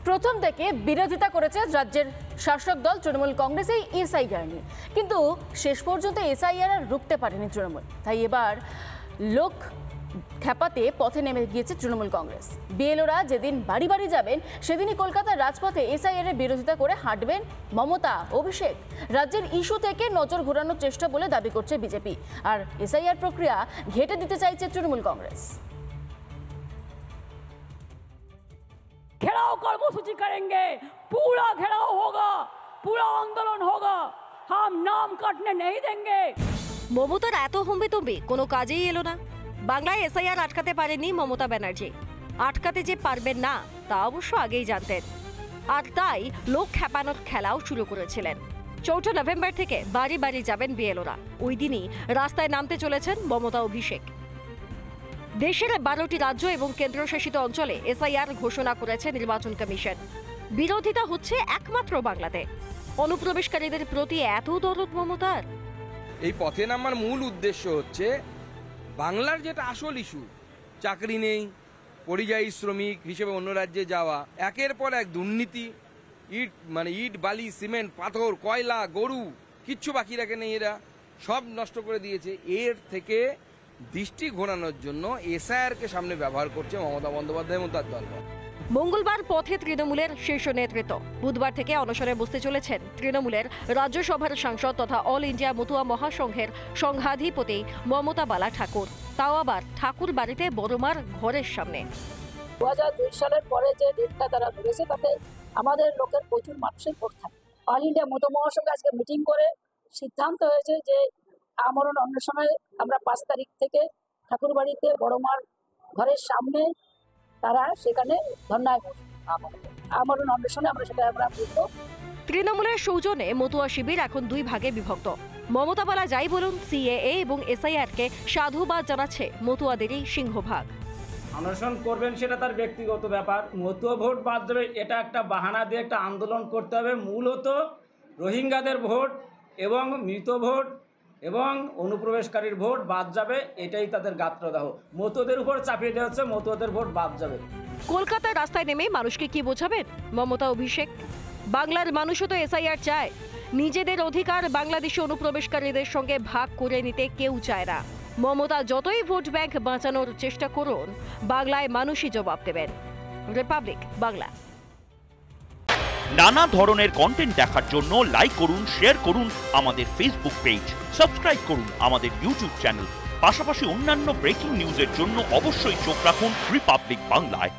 প্রথম থেকে বিরোধিতা করেছে রাজ্যের শাসক দল তৃণমূল কংগ্রেস এই এসআইআর নিয়ে, কিন্তু শেষ পর্যন্ত এসআইআর আর রুখতে পারেনি তৃণমূল। তাই এবার লোক খেপাতে পথে নেমে গিয়েছে তৃণমূল কংগ্রেস। বিএলওরা যেদিন বাড়ি বাড়ি যাবেন সেদিনই কলকাতার রাজপথে এসআইআর এর বিরোধিতা করে হাঁটবেন মমতা, অভিষেক। রাজ্যের ইস্যু থেকে নজর ঘোরানোর চেষ্টা বলে দাবি করছে বিজেপি, আর এসআইআর প্রক্রিয়া ঘেঁটে দিতে চাইছে তৃণমূল কংগ্রেস। घेराव कर्मसूची करेंगे, पूरा घेराव होगा, पूरा आंदोलन होगा, हम नाम काटने नहीं देंगे। মমতার এত হম্বিতম্বি কোনো কাজেই এলো না। বাংলায় এসআইআর আটকাতে পারেনি মমতা ব্যানার্জি, আটকাতে যে পারবেন না তা অবশ্য আগেই জানতেন, আর তাই লোক খেপানোর খেলাও শুরু করেছিলেন। 4 নভেম্বর থেকে বাড়ি বাড়ি যাবেন বিএলওরা। ওই দিনই রাস্তায় নামতে চলেছেন মমতা, অভিষেক। দেশের 12টি রাজ্য এবং কেন্দ্রশাসিত অঞ্চলে এসআইআর ঘোষণা করেছে নির্বাচন কমিশন। বিরোধিতা হচ্ছে একমাত্র বাংলাতে। অনুপ্রবেশকারীদের প্রতি এত দরদ মমতার। এই পথে নামার মূল উদ্দেশ্য হচ্ছে বাংলার যেটা আসল ইস্যু, চাকরি নেই, পরিযায়ী শ্রমিক হিসেবে অন্য রাজ্যে যাওয়া, একের পর এক দুর্নীতি, ইট বালি সিমেন্ট পাথর কয়লা গরু কিচ্ছু বাকি রাখে নেই, এরা সব নষ্ট করে দিয়েছে। এর থেকে দৃষ্টি ঘোরানোর জন্য এসআইআরকে সামনে ব্যবহার করছে মমতা বন্দ্যোপাধ্যায় এবং তার দল। মঙ্গলবার পথে তৃণমূলের শীর্ষ নেতৃত্ব। বুধবার থেকে অনশনে বসতে চলেছেন তৃণমূলের রাজ্যসভার সাংসদ তথা অল ইন্ডিয়া মতুয়া মহাসংঘের সংঘাধিপতি মমতা বালা ঠাকুর, তাও আবার ঠাকুর বাড়িতে বড়মার ঘরের সামনে। 2002 সালের পরে যে ডেটটা তারা ধরেছে তাতে আমাদের লোকের প্রচুর মানুষের ভোট থাকে। অল ইন্ডিয়া মতুয়া মহাসংঘ আজকে মিটিং করে সিদ্ধান্ত হয়েছে যে আমরণ অন্বেষণে আমরা 5 তারিখ থেকে ঠাকুর বাড়িতে বড়মার ঘরের সামনে তারা সেখানে ধর্নায় আমরণ অন্বেষণে আমরা সেটা বলবো। তৃণমূলের সৌজন্যে মতুয়া শিবির এখন 2 ভাগে বিভক্ত। মমতা বালা যাই বলুন, সিএএ এবং এসআইআরকে সাধুবাদ জানাচ্ছে মতুয়াদেরই সিংহভাগ। অনশন করবেন সেটা তার ব্যক্তিগত ব্যাপার। মতুয়া ভোট বাদ দেবে এটা একটা বাহানা দিয়ে একটা আন্দোলন করতে হবে। মূলত রোহিঙ্গাদের ভোট এবং মৃত ভোট এবং অনুপ্রবেশকারীর ভোট বাদ যাবে, এটাই তাদের গাত্রদাহ। মতুয়াদের উপর চাপিয়ে দেওয়া হচ্ছে, মতুয়াদের ভোট বাদ যাবে। কলকাতার রাস্তায় নেমে মানুষকে কি বোঝাবেন মমতা, অভিষেক? বাংলার মানুষও তো এসআইআর চায়। নিজেদের অধিকার বাংলাদেশি অনুপ্রবেশকারীদের সঙ্গে ভাগ করে নিতে কেউ চায় না। মমতা যতই ভোট ব্যাংক বাঁচানোর চেষ্টা করুন, বাংলায় মানুষই জবাব দেবেন। রিপাবলিক বাংলা। নানা ধরনের কন্টেন্ট দেখার জন্য লাইক করুন, শেয়ার করুন আমাদের ফেসবুক পেজ, সাবস্ক্রাইব করুন আমাদের ইউটিউব চ্যানেল। পাশাপাশি অন্যান্য ব্রেকিং নিউজের জন্য অবশ্যই চোখ রাখুন রিপাবলিক বাংলায়।